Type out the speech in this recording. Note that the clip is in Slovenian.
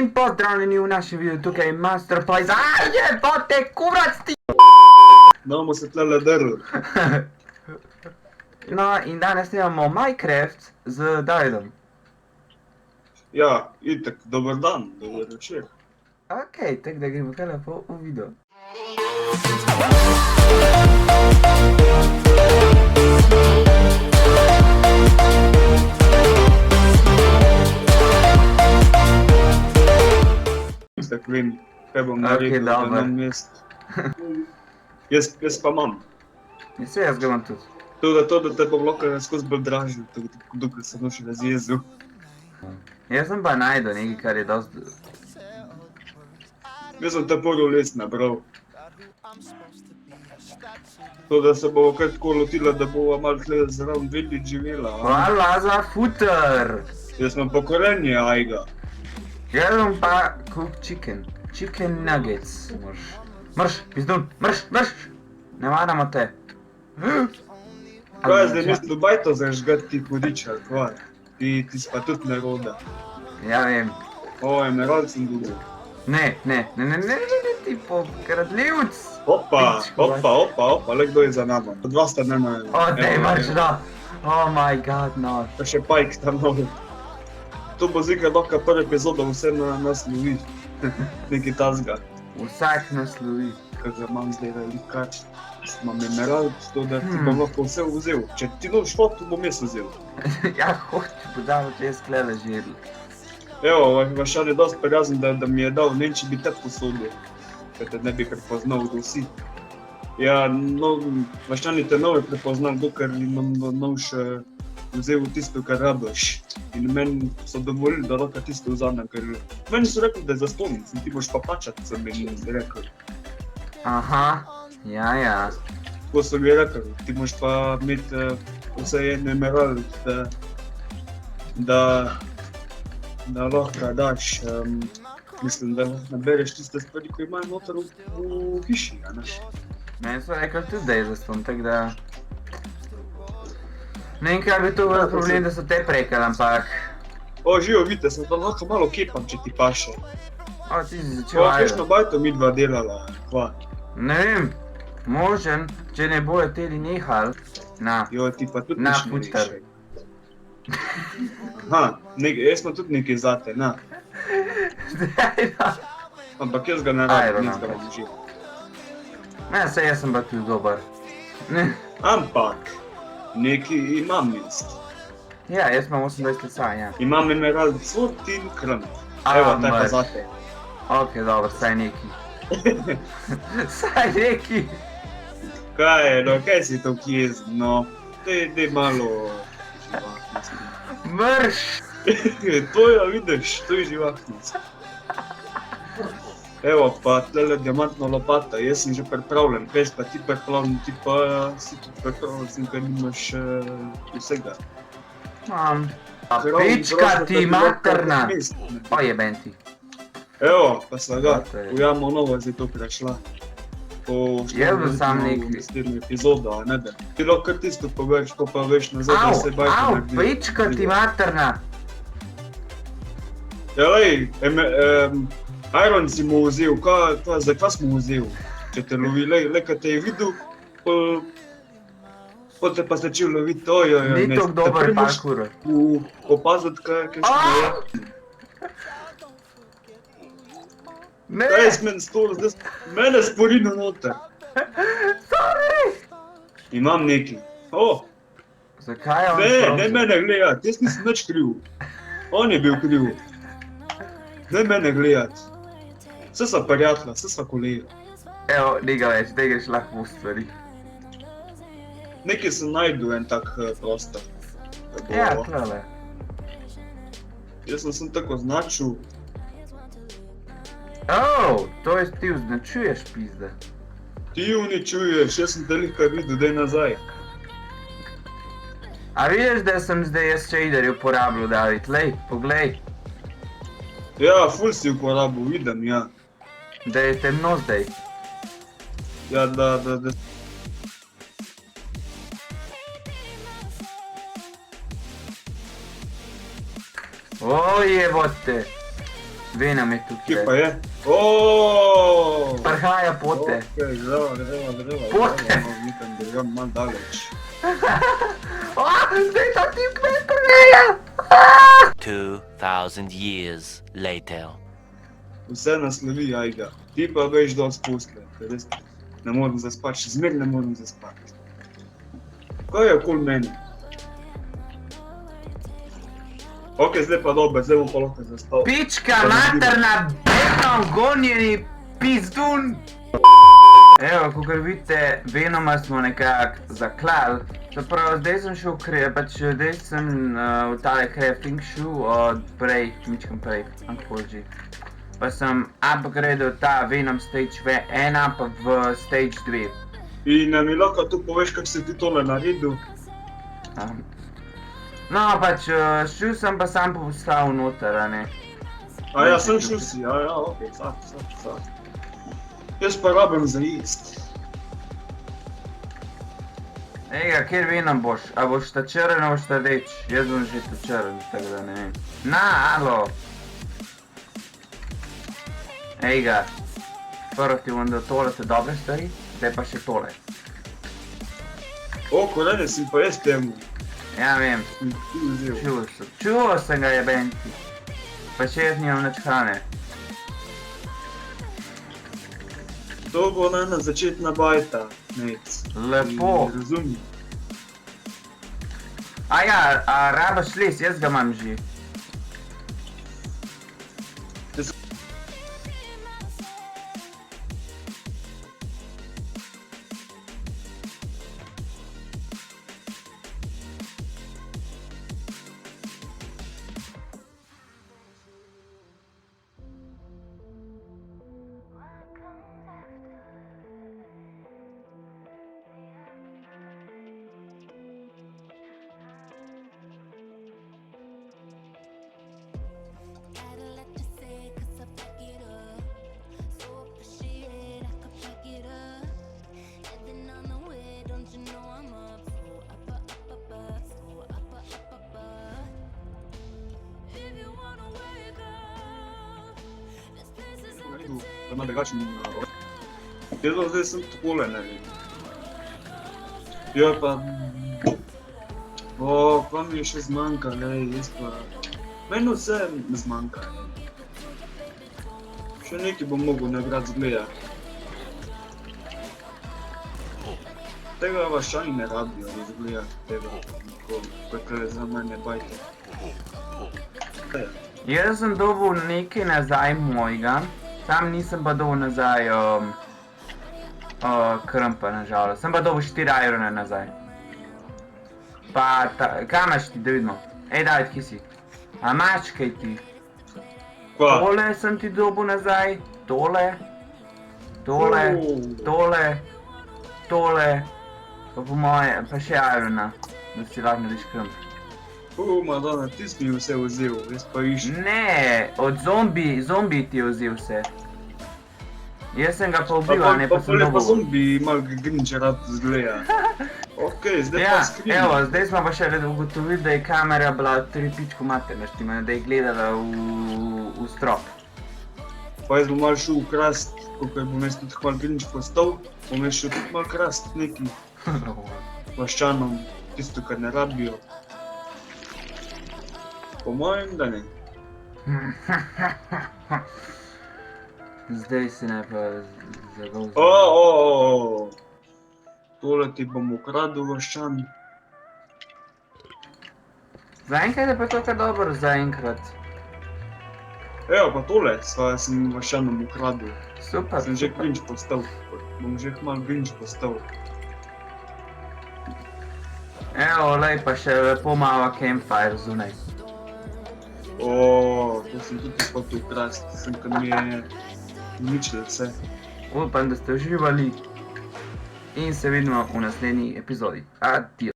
In pozdravljeni v našem videu, tukaj je Master Pies. Jebote, kurac ti! Da bomo se tlele drli. No, in danes snemamo Minecraft z Davidom. Ja, itak, dober dan, dober večer. Okej, tako da gremo kar lepo v video. Tako vem, kaj bom Okej, naredil na dobro. enem mestu. Jaz pa imam. In se jaz ga imam tudi. To, da te bom lahko skozi bolj dražil, dokaj sem še razjezil. Jaz sem pa najdel nekaj, kar je dosti... Jaz sem te prvo les nabral. To, da se bomo kar tako lotila, da bova malo tle zraven vedli živela. Hvala za futer! Jaz imam pa korenje ajga. Jaz sem pa cook chicken. Chicken nuggets. Mrš, pizdun, mrš! Ne maramo te. Kaj je zdaj mislil bajto zažgati ti hudič, ali kvar? Ti si pa tudi neroda. Ja vem. O, emerald sem dobil. Ne, ti pokradljivc! Opa, le kdo je za nama. Dva sta nema. O, dej marš da! Oh my god, no. Pa še Pajk tam novi. To bo zika lahko prva epizoda vse nas lovi. Nekaj tazga. Vsak nas lovi. Kaj ga imam zdaj velikač. Imam emerald, to da ti bom lahko vse vzel. Če ti noš foto, bom jaz vzel. Ja, hoče, podamo, če jaz tle ležel. Evo, Vašan je dosti prijazen, da mi je dal, ne vem, če bi te posodil. Ker te ne bi prepoznal vsi. Ja, no, Vašan je te nove prepoznal, dokler imam nov še vzel tisto, kar rabiš. In meni so dovolili, da lahko tisto vzamem, ker meni so rekli, da je zastonj, ti moraš pa plačati, sem meni rekel. Aha, ja. Tako so mi rekli, ti moraš pa imeti vse en emerald, da lahko daš, mislim, da nabereš tiste stvari, ko imajo noter v hiši, a ne? Meni so rekli tudi, da je zastonj, tako da... Ne vem, kaj bi to bil problem, da so te prekali, ampak... O, živo, vidite, sem tam lahko malo kepam, če ti paše. O, ti si začel Kakšno bajto midva delala, kva? Ne vem, možem, če ne bojo teli nehali. Na, Jo, ti pa tudi na nič ne futer. rešaj. Aha, jaz imam tudi nekaj zate, na. Zdaj da. Ampak jaz ga ne Ajde, rabim, no. nič ga bom živ. Ne, saj jaz sem pa tudi dober. Ampak, nekaj imam jaz. Ja, jaz imam 28 lesa, ja. Imam emerald cvot in krmt. A, Evo, taj pa mrš. zate. Ok, dobro, saj neki. Saj neki. Kaj je, no, kaj si to kjezen, no? Dej malo živahnost. Mrš! To je, vidiš, to je živahnost. Evo, pa tlele diamantna lopata, jaz sem že pripravljen, kaj si pa ti pripravljen, ti pa si tudi pripravljen, sem kaj nimaš vsega. Mam. Pička ti materna! O, jeben ti. Evo, pa slaga, To je- v jamo novo zdaj to prešla. Jaz bi sam nekaj. Naslednjo epizodo, a ne da. Ti lahko kar tisto poveš, pa veš nazaj, da se bajte Au, naredi. pička ti materna! Ja, lej, Iron si mu vzel, zakaj smo vzel? Če te lovi, lej, kad te je videl, pa te pa začel loviti, Ni tok dober parkour. Opaziti, kaj smo je. Ne! Kaj je s meni stolo, zdaj mene sporino noter. Sorry! Imam nekaj. O, Zakaj je on ne frozen? mene gledat, jaz nisem nič kriv. On je bil kriv. Ne mene gledat. Vse sva prijatelja, vse sva kolega. Evo, ni ga več, da greš lahko v stvari. Nekaj sem najdel en tak prostor. Da bo- Ja, tlele. Jaz sem tako označil. Oh, to je ti označuješ, pizda. Ti uničuješ, jaz sem te lihkar videl, daj nazaj. A vidiš, da sem zdaj jaz shaderje uporabljal, David? Lej, poglej. Ja, ful si uporabil, vidim, ja. Da je temno zdaj. Ja, da. O, jebote. Venom je Kje pa tukaj. je? Oooo! Prihaja pote. Okej, greva. Pote. Nekam grem malo daleč. Zdaj ta tip me preja! 2,000 years later. Vse naslovi, ajga. Ti pa veš dosti posle, ker res ne morem zaspati, še zmer ne morem zaspati. Kaj je okoli meni? Ok, zdaj pa dobro, zdaj bom pa lahko zaspal. Pička materna, Venom gonjeni pizdun! Evo, kakor vidite, Venoma smo nekako zaklali. Zapravo, zdaj sem šel zdaj sem v tale crafting šel od prej, mičkam prej, Anthology. Pa sem upgradil ta Venom Stage V1 pa v Stage 2. In mi lahko tu poveš, kako si ti tole naredil? No, pač šel sem pa sam postavil noter, a ne. A ja, sem šel si, ok, sad. Jaz pa rabim za jest. Ejga, kjer Venom boš? A boš ta črn, a boš ta rdeč? Jaz bom že ta črn, tako da ne vem. Na, alo! Ejga, prvo ti bom dal tole te dobre stvari, zdaj pa še tole. O, kolene si pa jaz temu. Ja, vem, Sem ti vzel. čuval sem ga jebenti. Pa še jaz nimam nič hrane. To bo ena začetna bajta, nec. Lepo. Razumem. A ja, a rabaš les, jaz ga imam že. Ima drugačen narod. Jaz pa zdaj sem takole naredil. Ja pa... Kaj mi je še zmanjka, jaz pa... Meni vse zmanjka. Še nekaj bom mogel nagrad zgledati. Tega vaščani ne rabijo izgledati, tega, kakor je za mene bajte. Jaz sem dobil nekaj nazaj mojega, sam nisem pa dobil nazaj krmpa nažalost, sem pa dobil 4 irone nazaj. Pa, kaj imaš ti, da vidimo? Ej, David, kje si? A imaš kaj ti? Kva? Tole sem ti dobil nazaj, tole, pa po moje, pa še irona, da si lahko narediš krmp. Madonna, ti si mi vse vzel, jaz pa iščem. Ne, od zombi ti je vzel vse. Jaz sem ga pa ubil, a ne pa sem Pa dobil. zombi malo grinče rad zgleda. Ok, zdaj Ja, pa skrin. evo, zdaj smo pa še ugotovili, da je kamera bila 3 pičko materna štima, da je gledala v strop. Pa jaz bom malo šel krast, kakor bom jaz tudi malo grinč postal, bom jaz šel tudi malo krast neki vaščanom, tisto, kar ne rabijo. Po mojem, da ne. Zdaj si ne pa zagovzal. Tole ti bom ukradel vaščan. Zaenkrat je pa to kar dobro, zaenkrat. Evo pa tole sem vaščanom ukradel. Super, Sem že super. grinč postal, bom že malo grinč postal. Evo, lej pa še lepo malo campfire zunaj. To sem tudi hotel ukrast, sem kar mi je uničil vse. Upam, da ste uživali in se vidimo v naslednji epizodi. Adijo.